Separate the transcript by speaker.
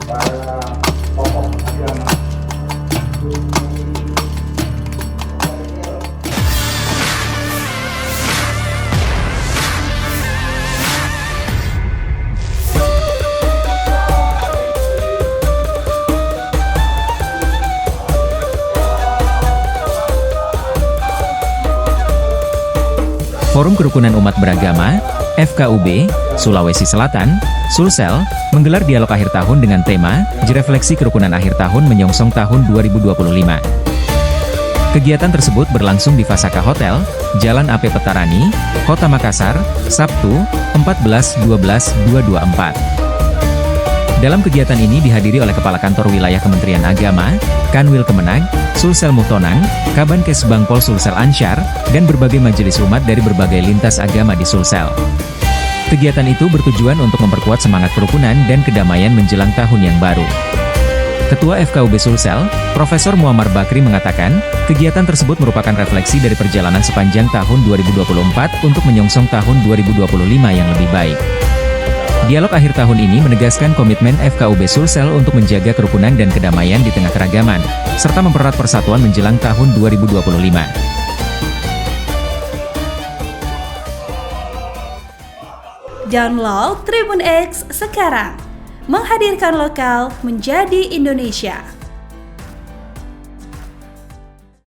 Speaker 1: para tokoh agama.
Speaker 2: Forum Kerukunan Umat Beragama, FKUB, Sulawesi Selatan, Sulsel, menggelar dialog akhir tahun dengan tema, Refleksi Kerukunan Akhir Tahun Menyongsong Tahun 2025. Kegiatan tersebut berlangsung di Fasaka Hotel, Jalan AP Petarani, Kota Makassar, Sabtu, 14/12/224. Dalam kegiatan ini dihadiri oleh Kepala Kantor Wilayah Kementerian Agama, Kanwil Kemenag, Sulsel Muhtonang, Kabankes Bangpol Sulsel Ansyar, dan berbagai majelis umat dari berbagai lintas agama di Sulsel. Kegiatan itu bertujuan untuk memperkuat semangat kerukunan dan kedamaian menjelang tahun yang baru. Ketua FKUB Sulsel, Profesor Muammar Bakri mengatakan, kegiatan tersebut merupakan refleksi dari perjalanan sepanjang tahun 2024 untuk menyongsong tahun 2025 yang lebih baik. Dialog akhir tahun ini menegaskan komitmen FKUB Sulsel untuk menjaga kerukunan dan kedamaian di tengah keragaman, serta mempererat persatuan menjelang tahun 2025.
Speaker 3: Download Tribun X sekarang, menghadirkan lokal menjadi Indonesia.